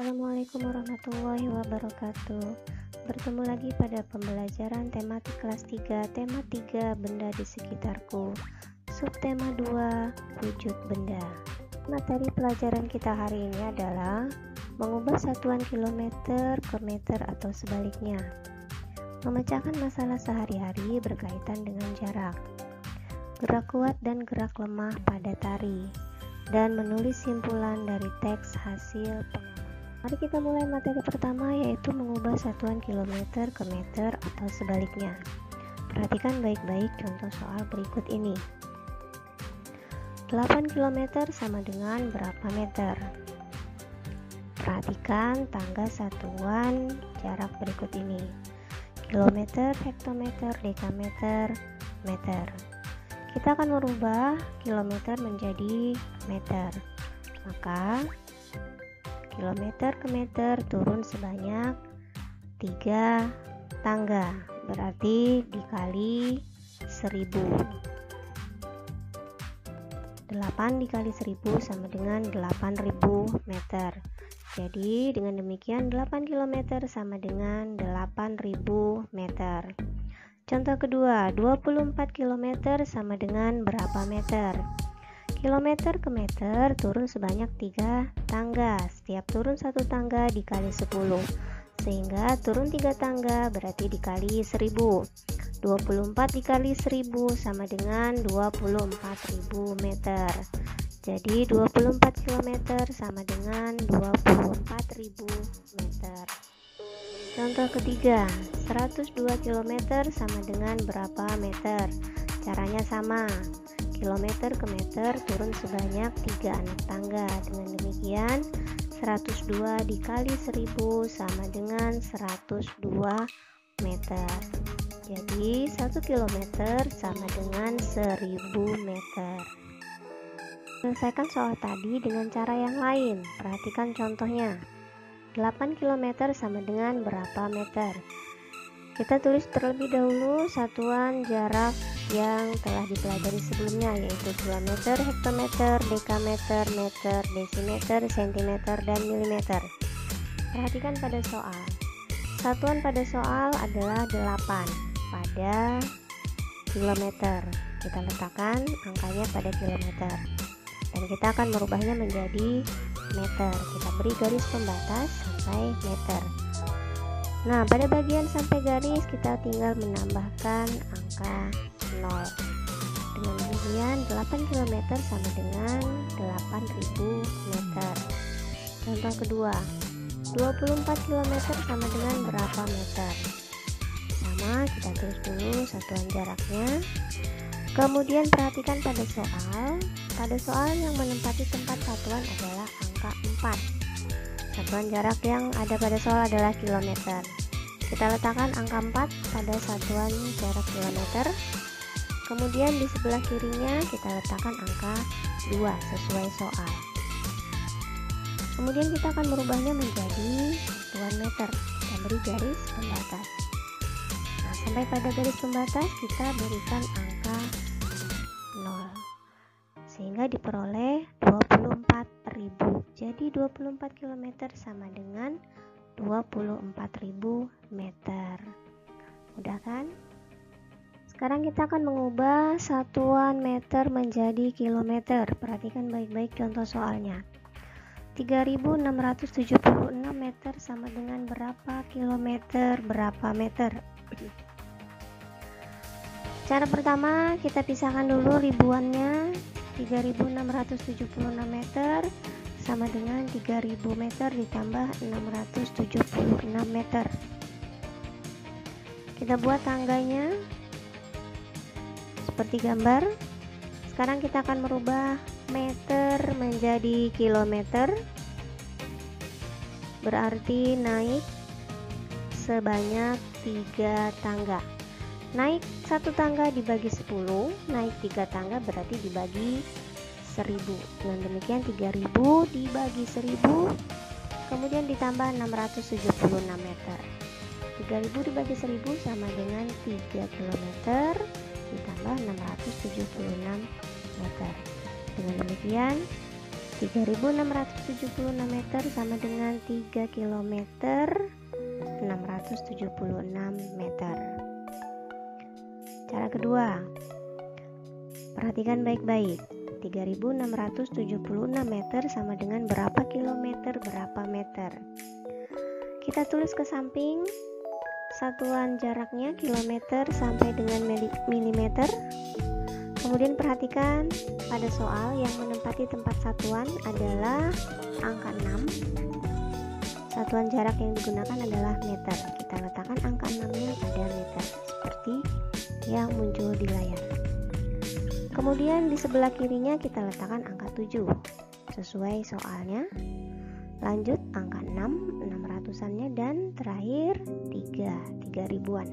Assalamualaikum warahmatullahi wabarakatuh. Bertemu lagi pada pembelajaran tematik kelas 3, tema 3 benda di sekitarku. Subtema 2, wujud benda. Materi pelajaran kita hari ini adalah mengubah satuan kilometer ke meter atau sebaliknya. Memecahkan masalah sehari-hari berkaitan dengan jarak, gerak kuat dan gerak lemah pada tari, dan menulis simpulan dari teks hasil pengamatan. Mari kita mulai materi pertama, yaitu mengubah satuan kilometer ke meter atau sebaliknya. Perhatikan baik-baik contoh soal berikut ini. 8 km sama dengan berapa meter? Perhatikan tangga satuan jarak berikut ini. Kilometer, hektometer, dekameter, meter. Kita akan merubah kilometer menjadi meter. Maka kilometer ke meter turun sebanyak 3 tangga, berarti dikali 1000. 8 dikali 1000 sama dengan 8000 meter. Jadi dengan demikian 8 km sama dengan 8000 meter. Contoh kedua, 24 km sama dengan berapa meter? Kilometer ke meter turun sebanyak 3 tangga. Setiap turun 1 tangga dikali 10. Sehingga turun 3 tangga berarti dikali 1000. 24 dikali 1000 sama dengan 24.000 meter. Jadi 24 km sama dengan 24.000 meter. Contoh ketiga, 102 km sama dengan berapa meter? Caranya sama. Kilometer ke meter turun sebanyak 3 anak tangga. Dengan demikian 102 dikali 1000 sama dengan 102 meter. Jadi 1 kilometer sama dengan 1000 meter. Selesaikan soal tadi dengan cara yang lain. Perhatikan contohnya. 8 km sama dengan berapa meter? Kita tulis terlebih dahulu satuan jarak yang telah dipelajari sebelumnya, yaitu kilometer, hektometer, dekameter, meter, desimeter, sentimeter, dan milimeter. Perhatikan pada soal. Satuan pada soal adalah 8 pada kilometer. Kita letakkan angkanya pada kilometer. Dan kita akan merubahnya menjadi meter. Kita beri garis pembatas sampai meter. Nah, pada bagian sampai garis kita tinggal menambahkan angka 0. Dengan demikian 8 km sama dengan 8000 meter. Contoh kedua, 24 km sama dengan berapa meter? Sama, kita tulis dulu satuan jaraknya. Kemudian perhatikan pada soal. Pada soal yang menempati tempat satuan adalah angka 4. Satuan jarak yang ada pada soal adalah kilometer. Kita letakkan angka 4 pada satuan jarak kilometer. Kemudian di sebelah kirinya kita letakkan angka 2 sesuai soal. Kemudian kita akan merubahnya menjadi satuan meter. Kita beri garis pembatas. Nah, sampai pada garis pembatas kita berikan angka 0. Sehingga diperoleh 24.000. Jadi 24 km sama dengan 24.000 meter. Mudah kan? Sekarang kita akan mengubah satuan meter menjadi kilometer. Perhatikan baik-baik contoh soalnya. 3676 meter sama dengan berapa kilometer, berapa meter? Cara pertama, kita pisahkan dulu ribuannya. 3676 meter sama dengan 3000 meter ditambah 676 meter. Kita buat tangganya seperti gambar. Sekarang kita akan merubah meter menjadi kilometer. Berarti naik sebanyak 3 tangga. Naik 1 tangga dibagi 10, naik 3 tangga berarti dibagi 1000. Dengan demikian 3000 dibagi 1000, kemudian ditambah 676 meter. 3000 dibagi 1000 sama dengan 3 km ditambah 676 meter. Dengan demikian 3.676 meter sama dengan 3 km 676 meter. Cara kedua, perhatikan baik-baik. 3.676 meter sama dengan berapa kilometer, berapa meter. Kita tulis ke samping satuan jaraknya kilometer sampai dengan milimeter. Kemudian perhatikan pada soal yang menempati tempat satuan adalah angka 6. Satuan jarak yang digunakan adalah meter. Kita letakkan angka 6-nya pada meter seperti yang muncul di layar. Kemudian di sebelah kirinya kita letakkan angka 7 sesuai soalnya. Lanjut angka 6, 600-annya, dan terakhir 3 ribuan.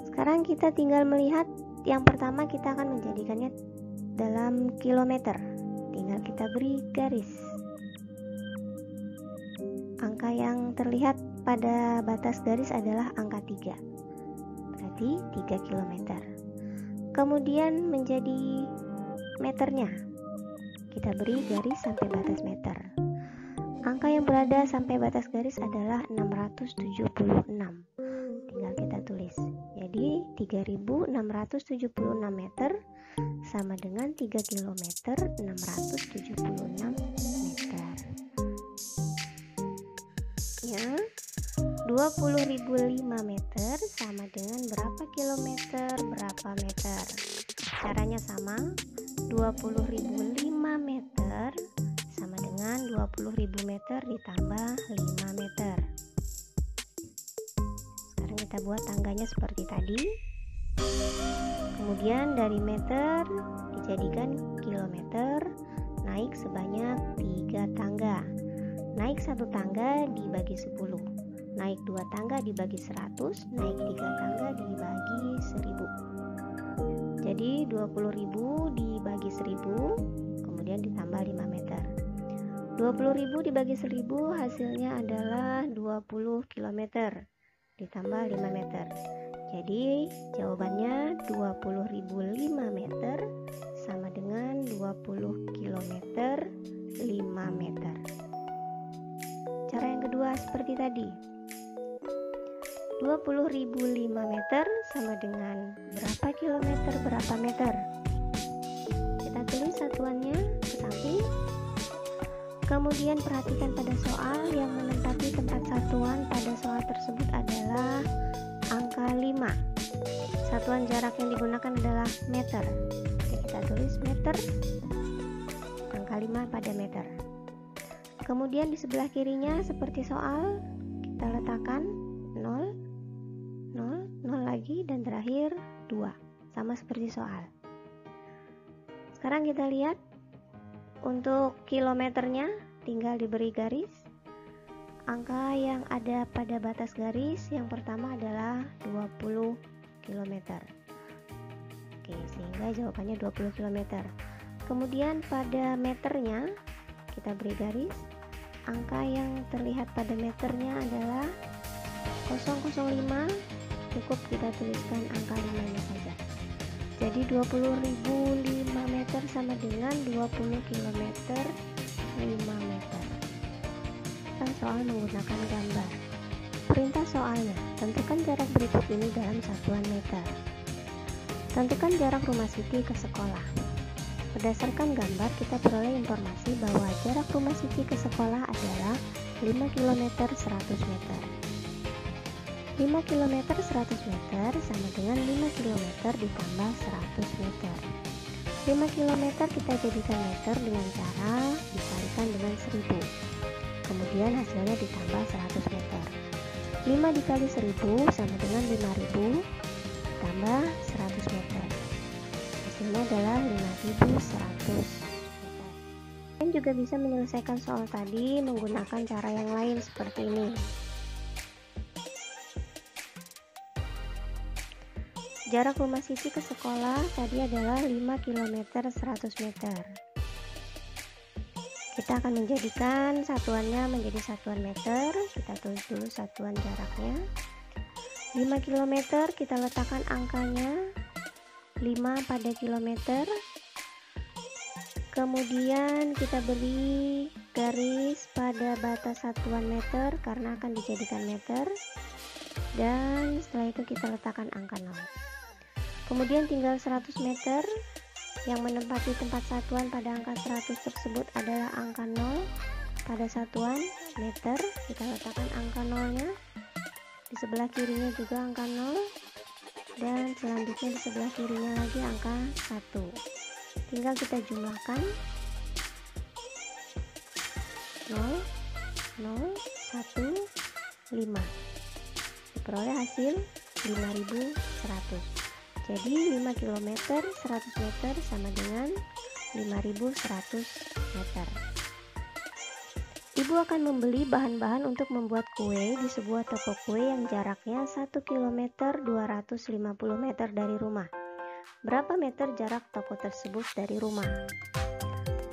Sekarang kita tinggal melihat yang pertama, kita akan menjadikannya dalam kilometer. Tinggal kita beri garis. Angka yang terlihat pada batas garis adalah angka 3. Berarti 3 kilometer. Kemudian menjadi meternya, kita beri garis sampai batas meter. Angka yang berada sampai batas garis adalah 676. Tinggal kita tulis. Jadi 3.676 meter sama dengan 3 km 676 meter. Ya, 20.005 meter sama dengan berapa kilometer, berapa meter. Caranya sama, 20.005 meter sama dengan 20.000 meter ditambah 5 meter. Sekarang kita buat tangganya seperti tadi. Kemudian dari meter dijadikan kilometer, naik sebanyak 3 tangga. Naik 1 tangga dibagi 10, naik 2 tangga dibagi 100, naik 3 tangga dibagi 1000. Jadi 20.000 dibagi 1000, kemudian ditambah 5 meter. 20.000 dibagi 1000 hasilnya adalah 20 km ditambah 5 meter. Jadi jawabannya 20.005 meter sama dengan 20 km 5 meter. Cara yang kedua seperti tadi. 20.005 meter sama dengan berapa kilometer, berapa meter. Kita tulis satuannya ke samping. Kemudian perhatikan pada soal yang menempati tempat satuan pada soal tersebut adalah angka 5. Satuan jarak yang digunakan adalah meter. Jadi kita tulis meter, angka 5 pada meter. Kemudian di sebelah kirinya seperti soal, kita letakkan 0, 0, 0 lagi, dan terakhir 2. Sama seperti soal. Sekarang kita lihat untuk kilometernya, tinggal diberi garis. Angka yang ada pada batas garis yang pertama adalah 20 km. Oke, sehingga jawabannya 20 km. Kemudian pada meternya kita beri garis. Angka yang terlihat pada meternya adalah 005. Cukup kita tuliskan angka 5-nya saja. Jadi 20.005 meter sama dengan 20 km 5 meter. Kita soal menggunakan gambar. Perintah soalnya, tentukan jarak berikut ini dalam satuan meter. Tentukan jarak rumah Siti ke sekolah. Berdasarkan gambar kita peroleh informasi bahwa jarak rumah Siti ke sekolah adalah 5 km 100 meter. 5 km 100 meter sama dengan 5 km ditambah 100 meter. 5 km kita jadikan meter dengan cara dikalikan dengan 1000. Kemudian hasilnya ditambah 100 meter. 5 dikali 1000 sama dengan 5000 tambah 100 meter. Hasilnya adalah 5100 meter. Kalian juga bisa menyelesaikan soal tadi menggunakan cara yang lain seperti ini. Jarak rumah Siti ke sekolah tadi adalah 5 km 100 meter. Kita akan menjadikan satuannya menjadi satuan meter. Kita tulis dulu satuan jaraknya. 5 km kita letakkan angkanya 5 pada kilometer. Kemudian kita beri garis pada batas satuan meter karena akan dijadikan meter, dan setelah itu kita letakkan angka 0. Kemudian tinggal 100 meter yang menempati tempat satuan pada angka 100 tersebut adalah angka 0 pada satuan meter. Kita letakkan angka 0-nya, di sebelah kirinya juga angka 0, dan selanjutnya di sebelah kirinya lagi angka 1. Tinggal kita jumlahkan 0, 0, 1, 5. Diperoleh hasil 5100. Jadi 5 km 100 meter sama dengan 5100 meter. Ibu akan membeli bahan-bahan untuk membuat kue di sebuah toko kue yang jaraknya 1 km 250 meter dari rumah. Berapa meter jarak toko tersebut dari rumah?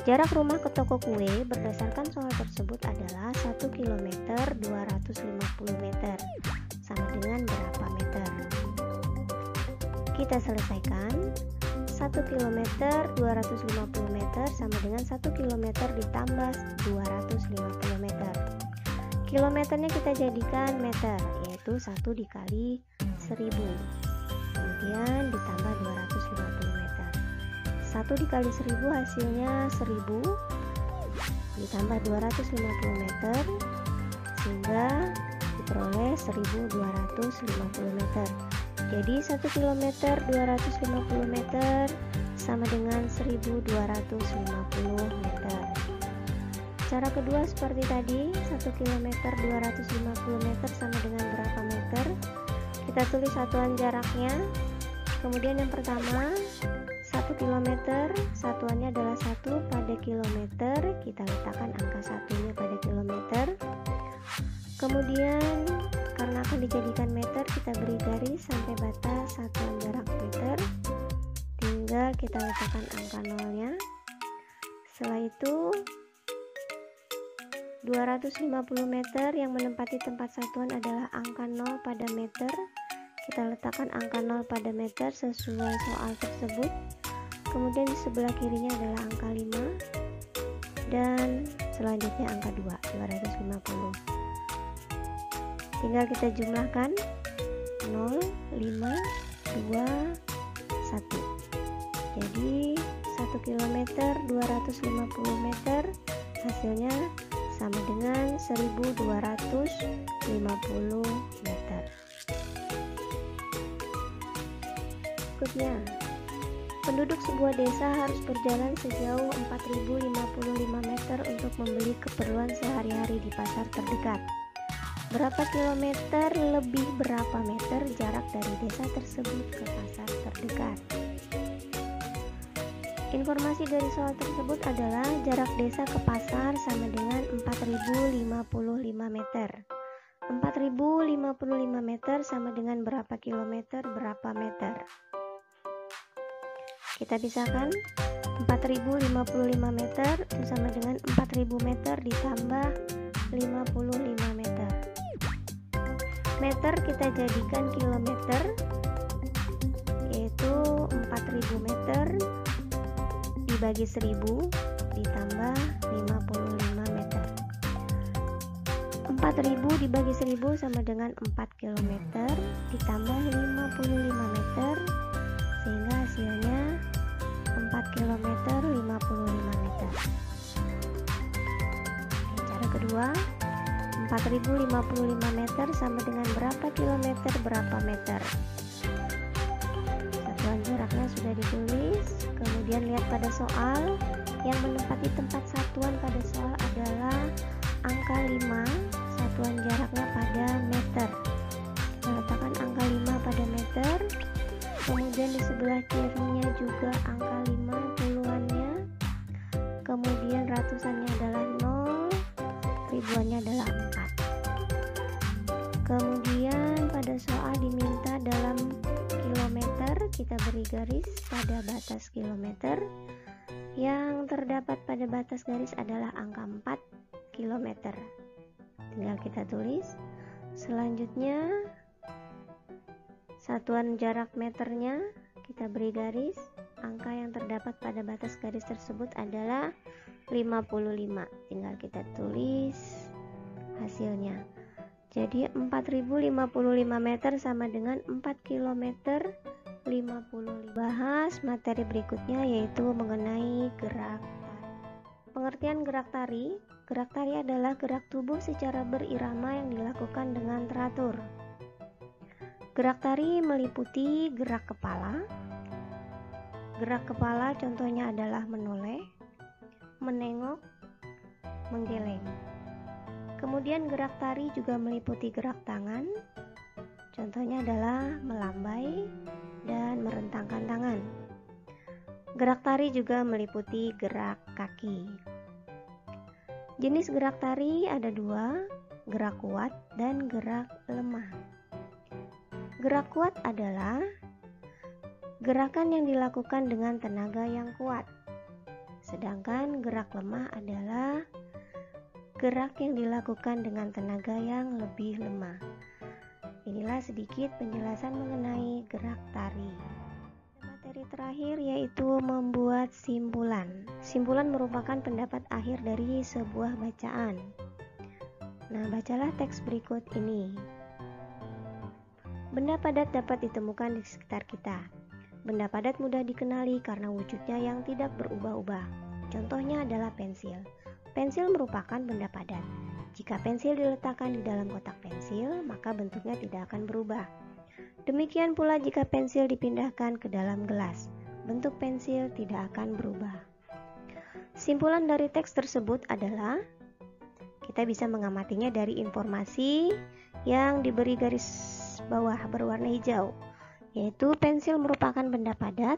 Jarak rumah ke toko kue berdasarkan soal tersebut adalah 1 km 250 meter. Sama dengan berapa meter? Kita selesaikan. 1 km 250 meter sama dengan 1 km ditambah 250 meter. Kilometernya kita jadikan meter, yaitu 1 dikali 1000. Kemudian ditambah 250 meter. 1 dikali 1000 hasilnya 1000, ditambah 250 meter, sehingga diperoleh 1250 meter. Jadi 1 km 250 meter sama dengan 1250 meter. Cara kedua seperti tadi, 1 km 250 meter sama dengan berapa meter? Kita tulis satuan jaraknya. Kemudian yang pertama, 1 km, satuannya adalah 1 pada kilometer. Kita letakkan angka 1-nya pada kilometer. Kemudian karena akan dijadikan meter, kita beri garis sampai batas satuan jarak meter. Tinggal kita letakkan angka 0-nya. Setelah itu 250 meter yang menempati tempat satuan adalah angka 0 pada meter. Kita letakkan angka 0 pada meter sesuai soal tersebut. Kemudian di sebelah kirinya adalah angka 5, dan selanjutnya angka 2, 250. Tinggal kita jumlahkan 0, 5, 2, 1. Jadi 1 km 250 meter hasilnya sama dengan 1250 meter. Berikutnya, penduduk sebuah desa harus berjalan sejauh 4055 meter untuk membeli keperluan sehari-hari di pasar terdekat. Berapa kilometer lebih berapa meter jarak dari desa tersebut ke pasar terdekat? Informasi dari soal tersebut adalah jarak desa ke pasar sama dengan 4055 meter. 4055 meter sama dengan berapa kilometer berapa meter? Kita pisahkan. 4055 meter itu sama dengan 4000 meter ditambah 55 meter. Meter kita jadikan kilometer, yaitu 4000 meter dibagi 1000 ditambah 55 meter. 4000 dibagi 1000 sama dengan 4 km ditambah 55 meter, sehingga hasilnya 4 km 55 meter. Cara kedua, 4055 meter sama dengan berapa kilometer berapa meter? Satuan jaraknya sudah ditulis. Kemudian lihat pada soal, yang menempati tempat satuan pada soal adalah angka 5, satuan jaraknya pada meter. Kita letakkan angka 5 pada meter. Kemudian di sebelah kirinya juga angka 5 puluhannya. Kemudian ratusannya adalah 0, ribuannya adalah 4. Kemudian pada soal diminta dalam kilometer, kita beri garis pada batas kilometer. Yang terdapat pada batas garis adalah angka 4 km. Tinggal kita tulis. Selanjutnya satuan jarak meternya kita beri garis. Angka yang terdapat pada batas garis tersebut adalah 55. Tinggal kita tulis hasilnya. Jadi 4055 meter sama dengan 4 km 55. Bahas materi berikutnya yaitu mengenai gerak tari. Pengertian gerak tari. Gerak tari adalah gerak tubuh secara berirama yang dilakukan dengan teratur. Gerak tari meliputi gerak kepala. Gerak kepala contohnya adalah menoleh, menengok, menggeleng. Kemudian gerak tari juga meliputi gerak tangan. Contohnya adalah melambai dan merentangkan tangan. Gerak tari juga meliputi gerak kaki. Jenis gerak tari ada dua, gerak kuat dan gerak lemah. Gerak kuat adalah gerakan yang dilakukan dengan tenaga yang kuat. Sedangkan gerak lemah adalah gerak yang dilakukan dengan tenaga yang lebih lemah. Inilah sedikit penjelasan mengenai gerak tari. Materi terakhir yaitu membuat simpulan. Simpulan merupakan pendapat akhir dari sebuah bacaan. Nah, bacalah teks berikut ini. Benda padat dapat ditemukan di sekitar kita. Benda padat mudah dikenali karena wujudnya yang tidak berubah-ubah. Contohnya adalah pensil. Pensil merupakan benda padat. Jika pensil diletakkan di dalam kotak pensil, maka bentuknya tidak akan berubah. Demikian pula jika pensil dipindahkan ke dalam gelas, bentuk pensil tidak akan berubah. Simpulan dari teks tersebut adalah kita bisa mengamatinya dari informasi yang diberi garis bawah berwarna hijau, yaitu pensil merupakan benda padat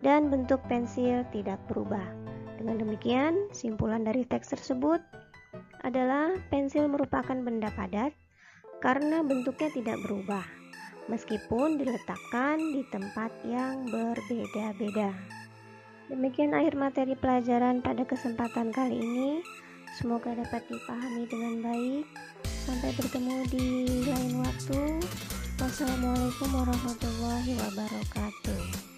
dan bentuk pensil tidak berubah. Dengan demikian, simpulan dari teks tersebut adalah pensil merupakan benda padat karena bentuknya tidak berubah, meskipun diletakkan di tempat yang berbeda-beda. Demikian akhir materi pelajaran pada kesempatan kali ini. Semoga dapat dipahami dengan baik. Sampai bertemu di lain waktu. Wassalamualaikum warahmatullahi wabarakatuh.